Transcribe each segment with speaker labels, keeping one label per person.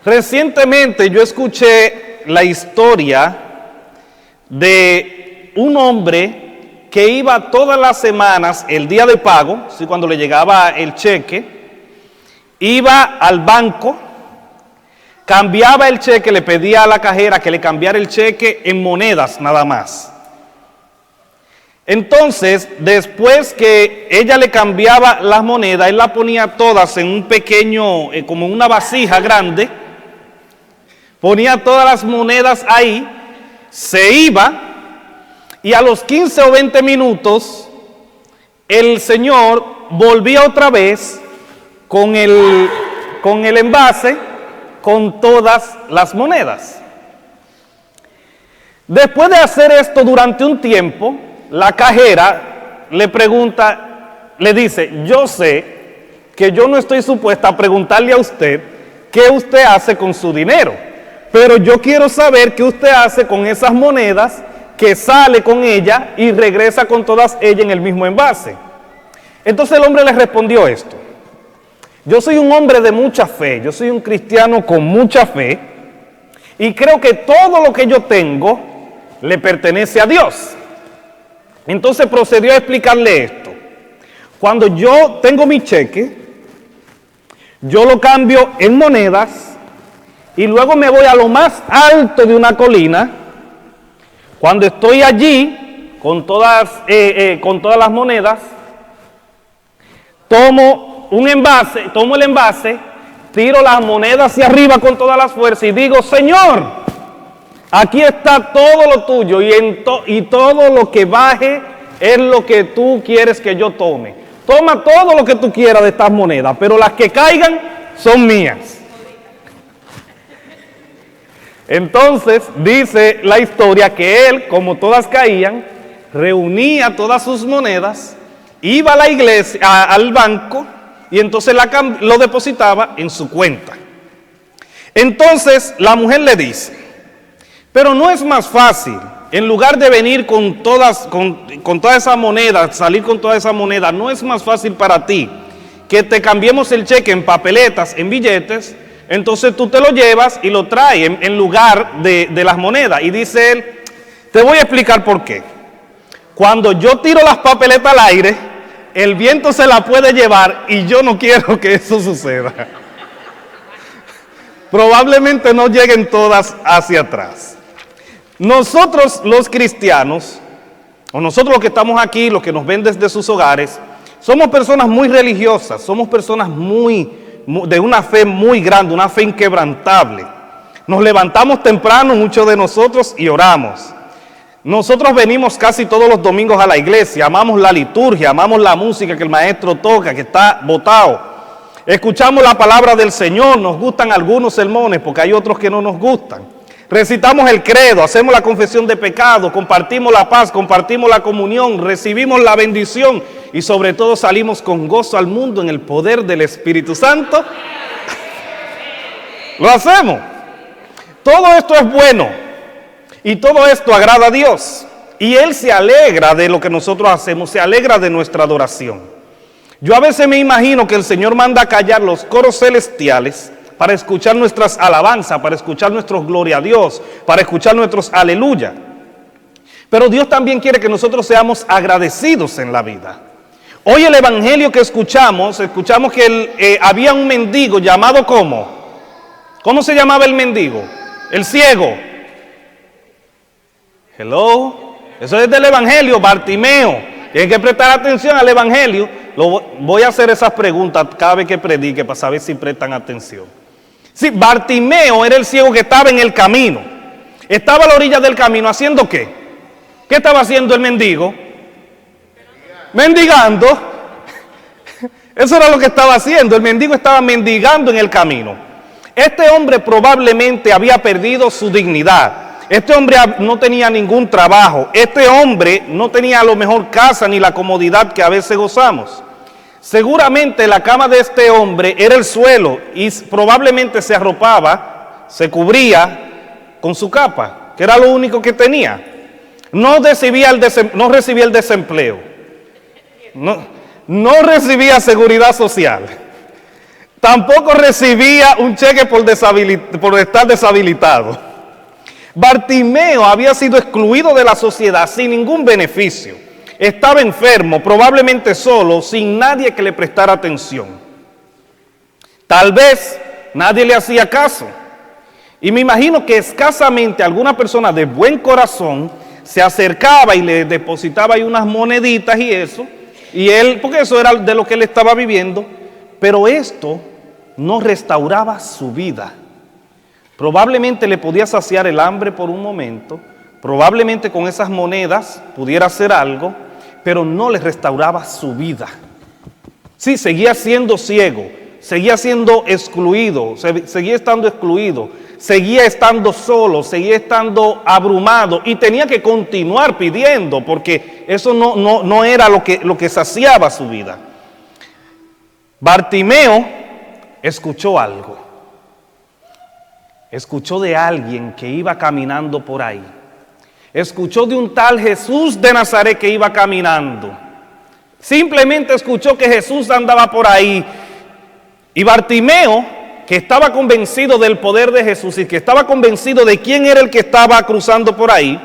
Speaker 1: Recientemente yo escuché la historia de un hombre que iba todas las semanas, el día de pago, ¿sí? Cuando le llegaba el cheque, iba al banco, cambiaba el cheque, le pedía a la cajera que le cambiara el cheque en monedas nada más. Entonces, después que ella le cambiaba las monedas, él las ponía todas en un pequeño, como una vasija grande, ponía todas las monedas ahí, se iba y a los 15 o 20 minutos el señor volvía otra vez con el envase con todas las monedas. Después de hacer esto durante un tiempo, la cajera le pregunta, le dice: yo sé que yo no estoy supuesta a preguntarle a usted qué usted hace con su dinero, pero yo quiero saber qué usted hace con esas monedas que sale con ella y regresa con todas ellas en el mismo envase. Entonces el hombre le respondió esto: yo soy un hombre de mucha fe, yo soy un cristiano con mucha fe y creo que todo lo que yo tengo le pertenece a Dios. Entonces procedió a explicarle esto: cuando yo tengo mi cheque, yo lo cambio en monedas y luego me voy a lo más alto de una colina. Cuando estoy allí con todas las monedas, tomo el envase, tiro las monedas hacia arriba con todas las fuerzas y digo: Señor, aquí está todo lo tuyo y todo lo que baje es lo que tú quieres que yo tome. Toma todo lo que tú quieras de estas monedas, pero las que caigan son mías. Entonces dice la historia que él, como todas caían, reunía todas sus monedas, iba a la iglesia, al banco, y entonces lo depositaba en su cuenta. Entonces la mujer le dice: pero no es más fácil, en lugar de venir con toda esa moneda, salir con toda esa moneda, no es más fácil para ti que te cambiemos el cheque en papeletas, en billetes. Entonces tú te lo llevas y lo traes en lugar de las monedas. Y dice él: te voy a explicar por qué. Cuando yo tiro las papeletas al aire, el viento se la puede llevar y yo no quiero que eso suceda. Probablemente no lleguen todas hacia atrás. Nosotros los cristianos, o nosotros los que estamos aquí, los que nos ven desde sus hogares, somos personas muy religiosas, somos personas de una fe muy grande, una fe inquebrantable. Nos levantamos temprano, muchos de nosotros, y oramos. Nosotros venimos casi todos los domingos a la iglesia, amamos la liturgia, amamos la música que el maestro toca, que está botado. Escuchamos la palabra del Señor, nos gustan algunos sermones porque hay otros que no nos gustan. Recitamos el credo, hacemos la confesión de pecado, compartimos la paz, compartimos la comunión, recibimos la bendición y sobre todo salimos con gozo al mundo en el poder del Espíritu Santo. Lo hacemos. Todo esto es bueno y todo esto agrada a Dios y Él se alegra de lo que nosotros hacemos, se alegra de nuestra adoración. Yo a veces me imagino que el Señor manda a callar los coros celestiales para escuchar nuestras alabanzas, para escuchar nuestros gloria a Dios, para escuchar nuestros aleluya. Pero Dios también quiere que nosotros seamos agradecidos en la vida. Hoy el evangelio que escuchamos que había un mendigo llamado ¿cómo se llamaba el mendigo? El ciego. Hello. Eso es del evangelio, Bartimeo. Tienen que prestar atención al evangelio. Voy a hacer esas preguntas cada vez que predique para saber si prestan atención. Sí, Bartimeo era el ciego que estaba en el camino. Estaba a la orilla del camino, ¿haciendo qué? ¿Qué estaba haciendo el mendigo? Mendigando. Eso era lo que estaba haciendo. El mendigo estaba mendigando en el camino. Este hombre probablemente había perdido su dignidad. Este hombre no tenía ningún trabajo. Este hombre no tenía a lo mejor casa ni la comodidad que a veces gozamos. Seguramente la cama de este hombre era el suelo y probablemente se arropaba, se cubría con su capa, que era lo único que tenía. No recibía el desempleo, no recibía seguridad social. Tampoco recibía un cheque por estar deshabilitado. Bartimeo había sido excluido de la sociedad sin ningún beneficio. Estaba enfermo, probablemente solo, sin nadie que le prestara atención. Tal vez nadie le hacía caso. Y me imagino que escasamente alguna persona de buen corazón se acercaba y le depositaba ahí unas moneditas y eso. Y él, porque eso era de lo que él estaba viviendo. Pero esto no restauraba su vida. Probablemente le podía saciar el hambre por un momento, probablemente con esas monedas pudiera hacer algo, pero no le restauraba su vida. Sí, seguía siendo ciego, seguía siendo excluido, seguía estando excluido, seguía estando solo, seguía estando abrumado y tenía que continuar pidiendo porque eso no era lo que saciaba su vida. Bartimeo escuchó algo. Escuchó de alguien que iba caminando por ahí. Escuchó de un tal Jesús de Nazaret que iba caminando. Simplemente escuchó que Jesús andaba por ahí. Y Bartimeo, que estaba convencido del poder de Jesús y que estaba convencido de quién era el que estaba cruzando por ahí,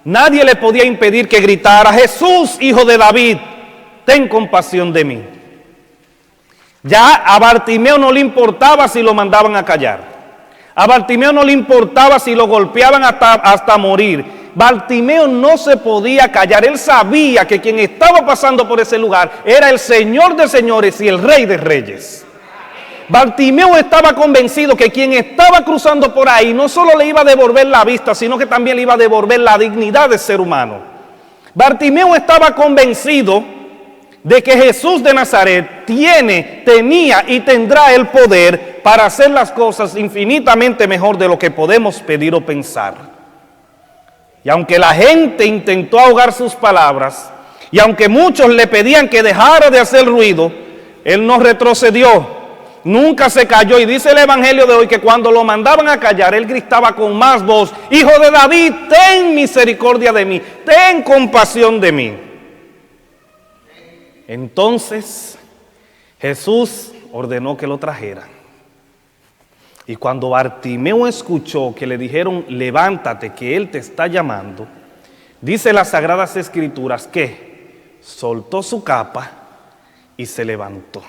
Speaker 1: nadie le podía impedir que gritara: Jesús, hijo de David, ten compasión de mí. Ya a Bartimeo no le importaba si lo mandaban a callar. A Bartimeo no le importaba si lo golpeaban hasta morir. Bartimeo no se podía callar. Él sabía que quien estaba pasando por ese lugar era el Señor de señores y el Rey de reyes. Bartimeo estaba convencido que quien estaba cruzando por ahí no solo le iba a devolver la vista, sino que también le iba a devolver la dignidad de ser humano. Bartimeo estaba convencido de que Jesús de Nazaret tenía y tendrá el poder para hacer las cosas infinitamente mejor de lo que podemos pedir o pensar. Y aunque la gente intentó ahogar sus palabras, y aunque muchos le pedían que dejara de hacer ruido, él no retrocedió, nunca se cayó. Y dice el Evangelio de hoy que cuando lo mandaban a callar, él gritaba con más voz: Hijo de David, ten misericordia de mí, ten compasión de mí. Entonces Jesús ordenó que lo trajeran. Y cuando Bartimeo escuchó que le dijeron: levántate, que Él te está llamando, dice las Sagradas Escrituras que soltó su capa y se levantó.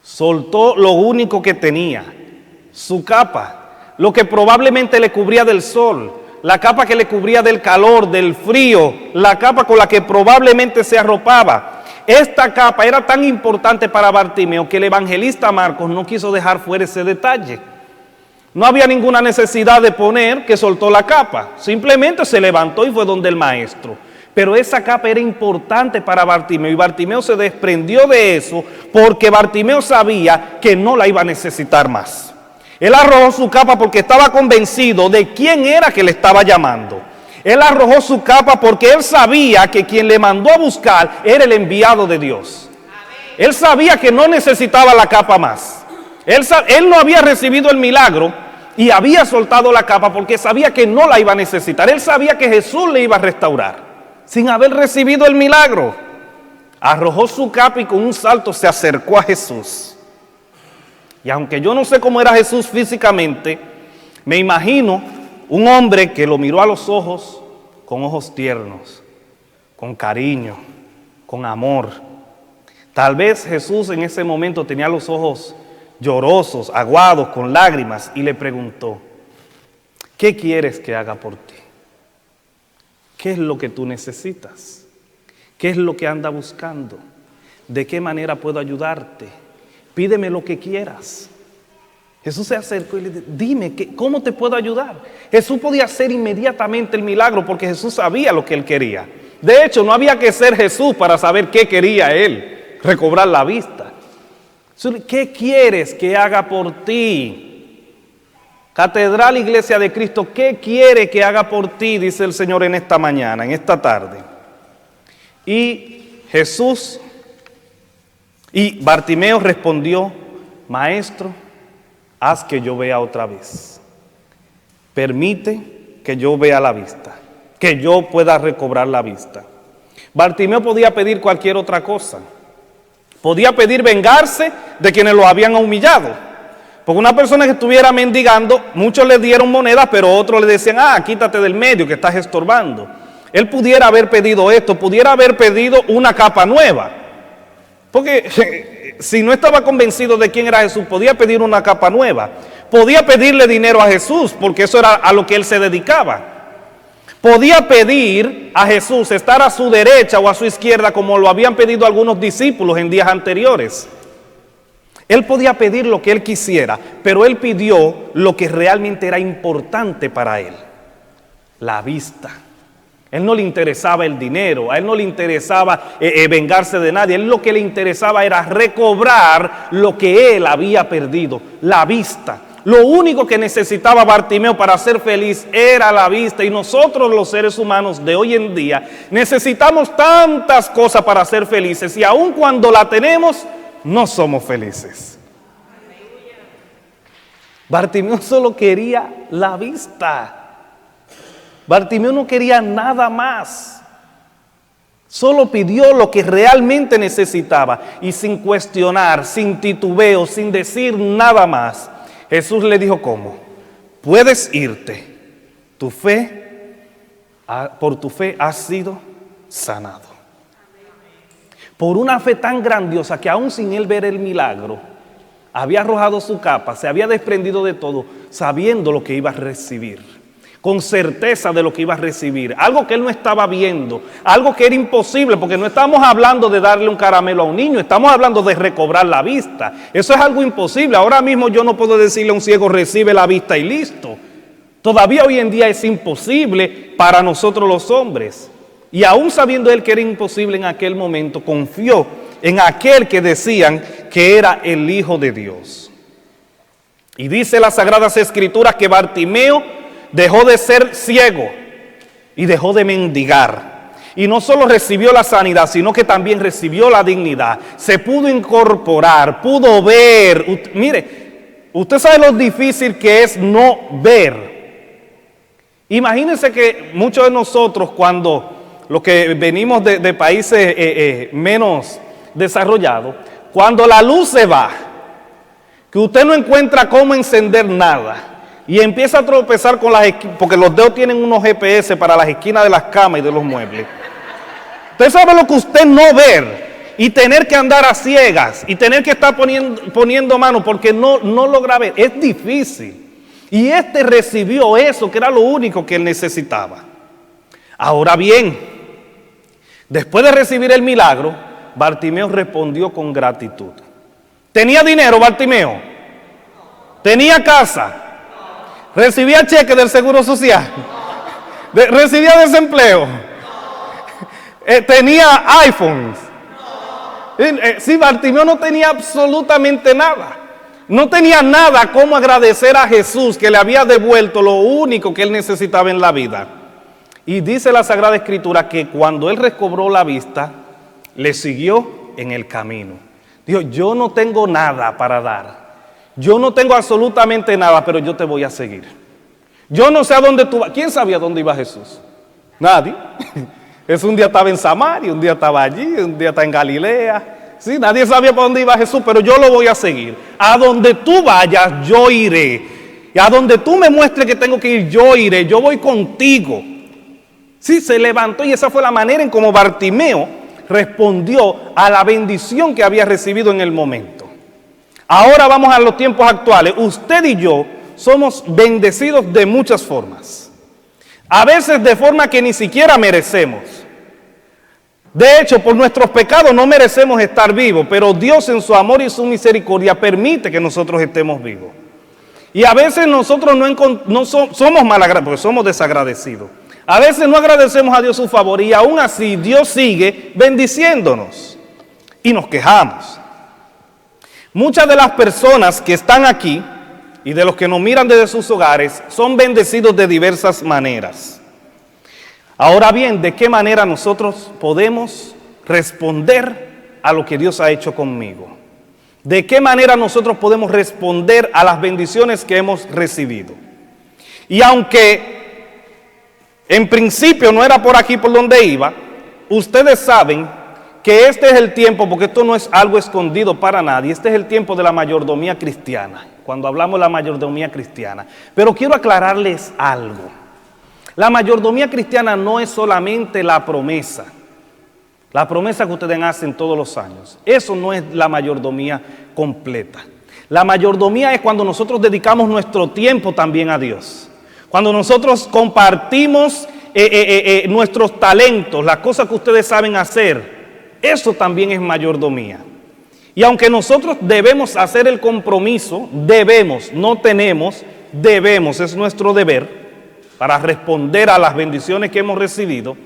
Speaker 1: Soltó lo único que tenía, su capa, lo que probablemente le cubría del sol, la capa que le cubría del calor, del frío, la capa con la que probablemente se arropaba. Esta capa era tan importante para Bartimeo que el evangelista Marcos no quiso dejar fuera ese detalle. No había ninguna necesidad de poner que soltó la capa, simplemente se levantó y fue donde el maestro. Pero esa capa era importante para Bartimeo y Bartimeo se desprendió de eso porque Bartimeo sabía que no la iba a necesitar más. Él arrojó su capa porque estaba convencido de quién era que le estaba llamando. Él arrojó su capa porque él sabía que quien le mandó a buscar era el enviado de Dios. Él sabía que no necesitaba la capa más. Él no había recibido el milagro y había soltado la capa porque sabía que no la iba a necesitar. Él sabía que Jesús le iba a restaurar sin haber recibido el milagro. Arrojó su capa y con un salto se acercó a Jesús. Y aunque yo no sé cómo era Jesús físicamente, me imagino un hombre que lo miró a los ojos con ojos tiernos, con cariño, con amor. Tal vez Jesús en ese momento tenía los ojos llorosos, aguados, con lágrimas, y le preguntó: ¿qué quieres que haga por ti? ¿Qué es lo que tú necesitas? ¿Qué es lo que anda buscando? ¿De qué manera puedo ayudarte? Pídeme lo que quieras. Jesús se acercó y le dijo: dime, ¿cómo te puedo ayudar? Jesús podía hacer inmediatamente el milagro porque Jesús sabía lo que él quería. De hecho, no había que ser Jesús para saber qué quería él: recobrar la vista. ¿Qué quieres que haga por ti? Catedral Iglesia de Cristo, ¿qué quiere que haga por ti? Dice el Señor en esta mañana, en esta tarde. Y Bartimeo respondió: Maestro, haz que yo vea otra vez. Permite que yo vea la vista, que yo pueda recobrar la vista. Bartimeo podía pedir cualquier otra cosa. Podía pedir vengarse de quienes lo habían humillado. Porque una persona que estuviera mendigando, muchos le dieron monedas, pero otros le decían, quítate del medio que estás estorbando. Él pudiera haber pedido esto, pudiera haber pedido una capa nueva. Porque si no estaba convencido de quién era Jesús, podía pedir una capa nueva. Podía pedirle dinero a Jesús, porque eso era a lo que él se dedicaba. Podía pedir a Jesús estar a su derecha o a su izquierda, como lo habían pedido algunos discípulos en días anteriores. Él podía pedir lo que él quisiera, pero él pidió lo que realmente era importante para él: la vista. A él no le interesaba el dinero, a él no le interesaba vengarse de nadie. A él lo que le interesaba era recobrar lo que él había perdido, la vista. Lo único que necesitaba Bartimeo para ser feliz era la vista. Y nosotros, los seres humanos de hoy en día, necesitamos tantas cosas para ser felices, y aun cuando la tenemos, no somos felices. Bartimeo solo quería la vista. Bartimeo no quería nada más. Solo pidió lo que realmente necesitaba, y sin cuestionar, sin titubeo, sin decir nada más, Jesús le dijo: ¿cómo? Puedes irte. Por tu fe has sido sanado. Por una fe tan grandiosa que aún sin él ver el milagro, había arrojado su capa, se había desprendido de todo, sabiendo lo que iba a recibir, con certeza de lo que iba a recibir, algo que él no estaba viendo, algo que era imposible, porque no estamos hablando de darle un caramelo a un niño, estamos hablando de recobrar la vista. Eso es algo imposible. Ahora mismo yo no puedo decirle a un ciego: recibe la vista y listo. Todavía hoy en día es imposible para nosotros los hombres. Y aún sabiendo él que era imposible en aquel momento, confió en aquel que decían que era el Hijo de Dios. Y dice las Sagradas Escrituras que Bartimeo dejó de ser ciego y dejó de mendigar. Y no solo recibió la sanidad, sino que también recibió la dignidad. Se pudo incorporar, pudo ver. Mire, usted sabe lo difícil que es no ver. Imagínense que muchos de nosotros, cuando los que venimos de países menos desarrollados, cuando la luz se va, que usted no encuentra cómo encender nada, y empieza a tropezar con las esquinas, porque los dedos tienen unos GPS para las esquinas de las camas y de los muebles. Usted sabe lo que usted no ver, y tener que andar a ciegas, y tener que estar poniendo mano porque no logra ver. Es difícil. Y este recibió eso, que era lo único que él necesitaba. Ahora bien, después de recibir el milagro, Bartimeo respondió con gratitud. ¿Tenía dinero Bartimeo? ¿Tenía casa? ¿Recibía cheque del Seguro Social? ¿Recibía desempleo? ¿Tenía iPhones? Sí, Bartimeo no tenía absolutamente nada. No tenía nada como agradecer a Jesús, que le había devuelto lo único que él necesitaba en la vida. Y dice la Sagrada Escritura que cuando él recobró la vista, le siguió en el camino. Dijo: yo no tengo nada para dar. Yo no tengo absolutamente nada, pero yo te voy a seguir. Yo no sé a dónde tú vas. ¿Quién sabía dónde iba Jesús? Nadie. Un día estaba en Samaria, un día estaba allí, un día estaba en Galilea. Sí, nadie sabía para dónde iba Jesús, pero yo lo voy a seguir. A donde tú vayas, yo iré. Y a donde tú me muestres que tengo que ir, yo iré. Yo voy contigo. Sí, se levantó, y esa fue la manera en cómo Bartimeo respondió a la bendición que había recibido en el momento. Ahora vamos a los tiempos actuales. Usted y yo somos bendecidos de muchas formas. A veces de forma que ni siquiera merecemos. De hecho, por nuestros pecados no merecemos estar vivos, pero Dios en su amor y su misericordia permite que nosotros estemos vivos. Y a veces nosotros no somos malagradecidos, porque somos desagradecidos. A veces no agradecemos a Dios su favor, y aún así Dios sigue bendiciéndonos. Y nos quejamos. Muchas de las personas que están aquí y de los que nos miran desde sus hogares son bendecidos de diversas maneras. Ahora bien, ¿de qué manera nosotros podemos responder a lo que Dios ha hecho conmigo? ¿De qué manera nosotros podemos responder a las bendiciones que hemos recibido? Y aunque en principio no era por aquí por donde iba, ustedes saben que este es el tiempo, porque esto no es algo escondido para nadie, este es el tiempo de la mayordomía cristiana, cuando hablamos de la mayordomía cristiana. Pero quiero aclararles algo. La mayordomía cristiana no es solamente la promesa que ustedes hacen todos los años. Eso no es la mayordomía completa. La mayordomía es cuando nosotros dedicamos nuestro tiempo también a Dios. Cuando nosotros compartimos nuestros talentos, las cosas que ustedes saben hacer. Eso también es mayordomía. Y aunque nosotros debemos hacer el compromiso, no tenemos, es nuestro deber para responder a las bendiciones que hemos recibido.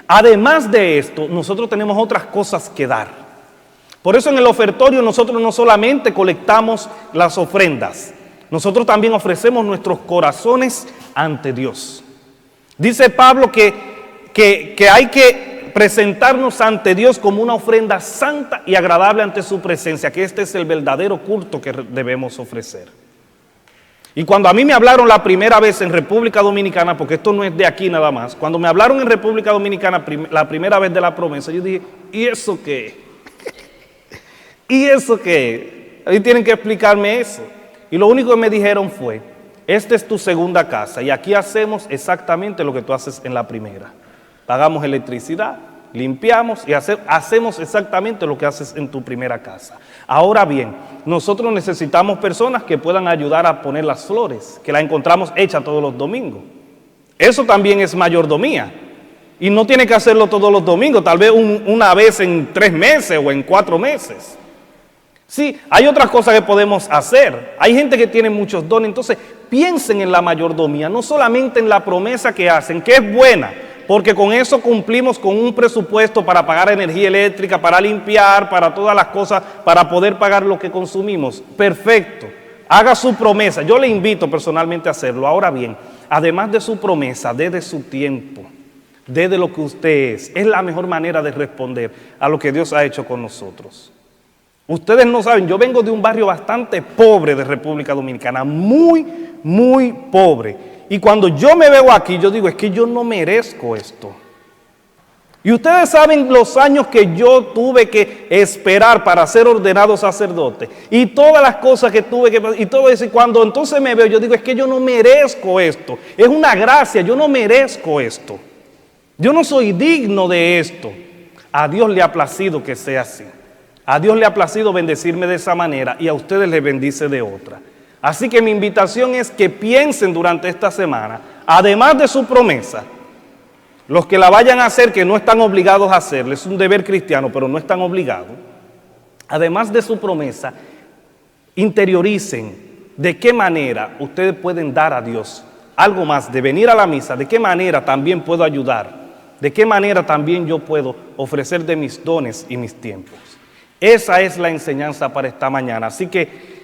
Speaker 1: Además de esto, nosotros tenemos otras cosas que dar. Por eso en el ofertorio nosotros no solamente colectamos las ofrendas, nosotros también ofrecemos nuestros corazones ante Dios. Dice Pablo que hay que presentarnos ante Dios como una ofrenda santa y agradable ante su presencia, que este es el verdadero culto que debemos ofrecer. Y cuando a mí me hablaron la primera vez en República Dominicana, porque esto no es de aquí nada más, cuando me hablaron en República Dominicana la primera vez de la promesa, yo dije, ¿y eso qué? ¿Y eso qué? Ahí tienen que explicarme eso. Y lo único que me dijeron fue, esta es tu segunda casa y aquí hacemos exactamente lo que tú haces en la primera. Pagamos electricidad, limpiamos y hacemos exactamente lo que haces en tu primera casa. Ahora bien, nosotros necesitamos personas que puedan ayudar a poner las flores, que la encontramos hecha todos los domingos. Eso también es mayordomía. Y no tiene que hacerlo todos los domingos, tal vez una vez en 3 meses o en 4 meses. Sí, hay otras cosas que podemos hacer. Hay gente que tiene muchos dones, entonces piensen en la mayordomía, no solamente en la promesa que hacen, que es buena, porque con eso cumplimos con un presupuesto para pagar energía eléctrica, para limpiar, para todas las cosas, para poder pagar lo que consumimos. Perfecto, haga su promesa. Yo le invito personalmente a hacerlo. Ahora bien, además de su promesa, dé su tiempo, dé de lo que usted es. Es la mejor manera de responder a lo que Dios ha hecho con nosotros. Ustedes no saben, yo vengo de un barrio bastante pobre de República Dominicana, muy, muy pobre. Y cuando yo me veo aquí, yo digo, es que yo no merezco esto. Y ustedes saben los años que yo tuve que esperar para ser ordenado sacerdote. Y todas las cosas que tuve que pasar, y todo eso. Y cuando entonces me veo, yo digo, es que yo no merezco esto. Es una gracia, yo no merezco esto. Yo no soy digno de esto. A Dios le ha placido que sea así. A Dios le ha placido bendecirme de esa manera y a ustedes les bendice de otra. Así que mi invitación es que piensen durante esta semana, además de su promesa, los que la vayan a hacer, que no están obligados a hacerlo, es un deber cristiano, pero no están obligados. Además de su promesa, interioricen de qué manera ustedes pueden dar a Dios algo más de venir a la misa, de qué manera también puedo ayudar, de qué manera también yo puedo ofrecer de mis dones y mis tiempos. Esa es la enseñanza para esta mañana. Así que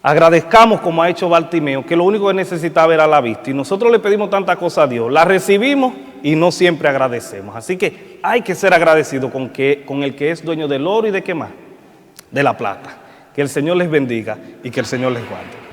Speaker 1: agradezcamos como ha hecho Bartimeo, que lo único que necesitaba era la vista. Y nosotros le pedimos tanta cosa a Dios, la recibimos y no siempre agradecemos. Así que hay que ser agradecido con el que es dueño del oro y de qué más, de la plata. Que el Señor les bendiga y que el Señor les guarde.